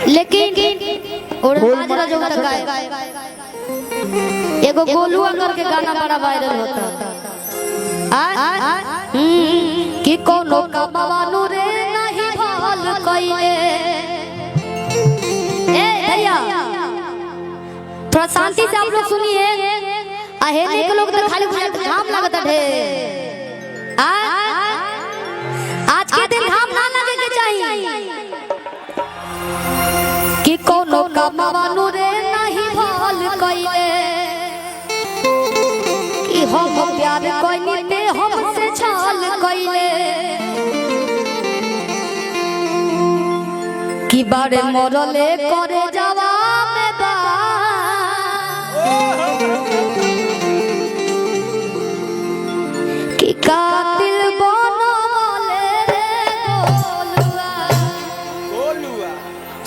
लेकिन उड़न जो तक गाए एगो गोलुआ करके गाना बड़ा वायरल होता कि कोनो कमावानु रे नहीं भाल कइले। ए भैया थोड़ा शांति से आप लोग सुनिए। अहेले के लोग तो खाली घाम लगता ढेर। आज के दिन घाम ना लगे के चाहिए कि कोनो कमावानु रे नहीं भाल कइले कि हम प्यार कइले ते हमसे छाल कइले कि बारे मरले करे जावा में बा कि कातिल बनले रे गोलुआ।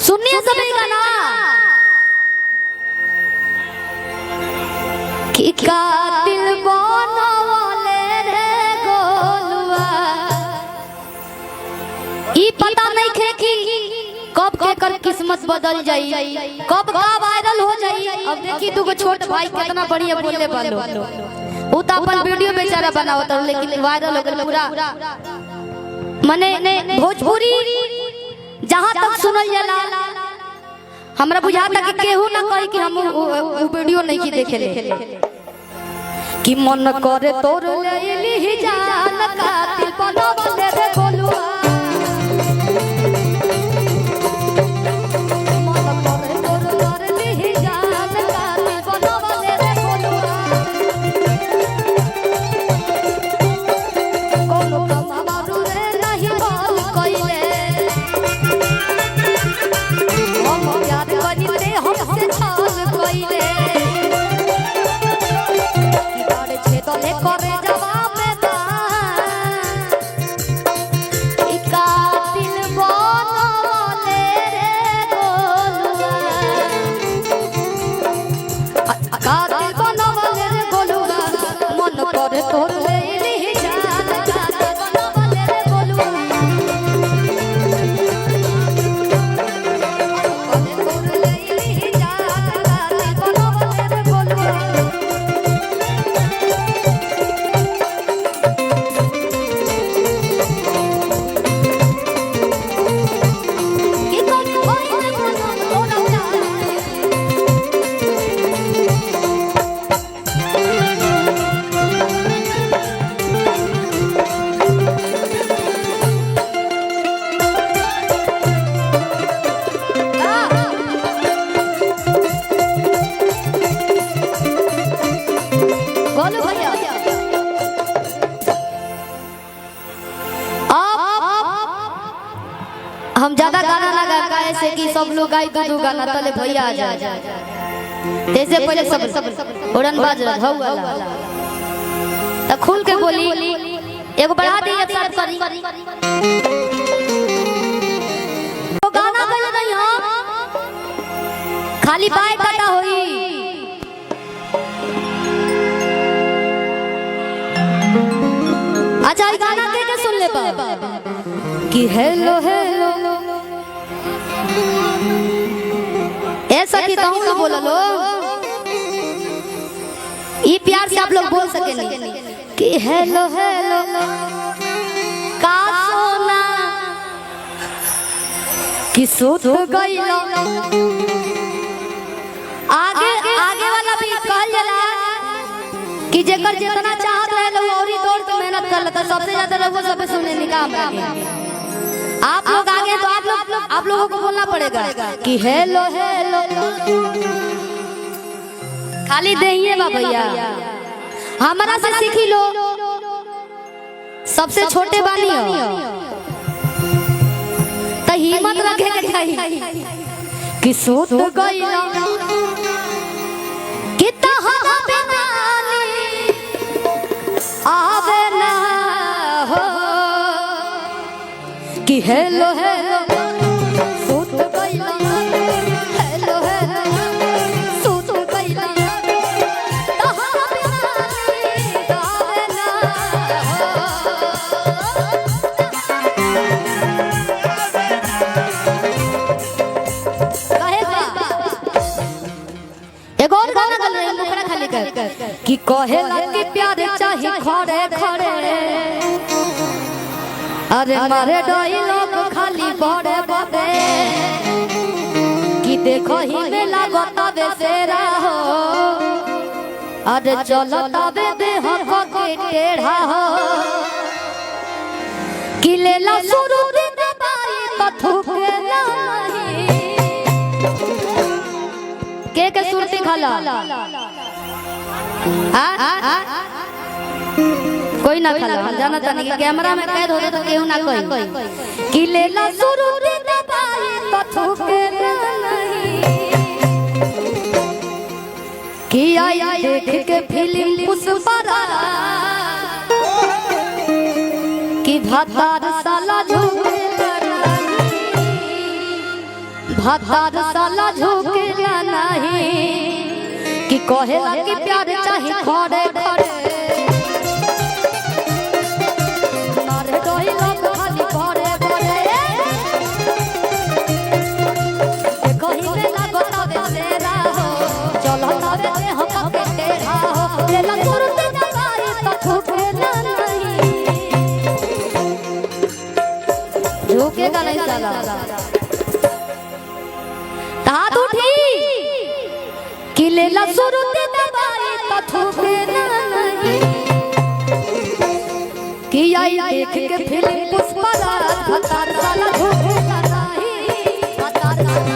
सुनिए सभी गाना कि कातिल बनले रे गोलुआ। ई पता नहीं खे कि कब के कर किस्मत बदल जाई, कब का वायरल हो जाई। अब देखी तू को छोट भाई कितना बढ़िया बोले बालो। वो तो अपन वीडियो बेचारा बनावत है लेकिन वायरल हो गया पूरा। मने भोजपुरी जहां तक सुनल जाला हमरा बुझाता कि केहू ना कहे कि हम वो वीडियो नहीं की देखे ले कि मन करे तोर ले ली जान कातिल बनवले रे गोलुआ। हम ज्यादा गाना ना गा ऐसे कि सब लोग गाई दो गाना तले भैया आ जाए। जैसे पहले सब उड़न बाज हौ वाला त खुल के बोली एगो बढ़ा दे एक साथ करी तो गाना गले नहीं हम खाली बाय काटा होई। अच्छा ये गाना के सुन ले बा कि हेलो हेलो ऐसा कि कहूँ तो बोलो लो ये प्यार से आप लोग बोल सके नहीं कि हेलो हेलो का सोना कि सूत गई आगे आगे वाला भी कहल जाला कि जेकर जितना चाहत रहे लो और ही दौड़ के मेहनत कर लेता सबसे ज्यादा रहो सब सुने निकाम आप लोग आगे तो आप लोगों को बोलना पड़ेगा कि हेलो हेलो खाली दहिए बा भैया हमारा से सीखी लो सबसे छोटे बानी हो तो हिम्मत रखे के चाहिए कि सूत गई कितना आवे ना हो कि हेलो हेलो सूत गईला हेलो हेलो सूत गईला तहां बिना आवे ना हो कि कहेला कि प्यार चाही खड़े खड़े अरे मारे डायलॉग खाली बड़े बड़े कि देखो ही में लागत बेसेरा हो अरे चलता बे देह को के टेढ़ा हो कि लेला शुरू दिन बाई कथु के नहीं के सुरती खाला कोई ना खाला जाना तानी कि कैमरा में कैद होते तो केहू ना कोई कि लेला शुरू दिन बाई कथु के नहीं कि आई देख के फिल्म पुष्पा कि भातार साला झुकेला भातार साला झुकेला नहीं कि कहेला कि प्यार चाही खड़े खड़े मारे डायलॉग खाली बड़े बड़े देखो ही में लागत बेसेरा हो चलता बे देह के टेढ़ा हो लेला तुरंत दबाई तो झुकेला नहीं झुकेगा नहीं साला हाथ उठी कि लेला शुरू दिन दबाई तो झुकेला नहीं कि आई देख के फिल्म पुष्पा भातार साला झुकेला नहीं भातार साला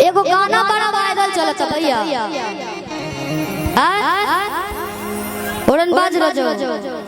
एगो गाना बड़ा वायरल चलत है भैया उड़न बाज रजो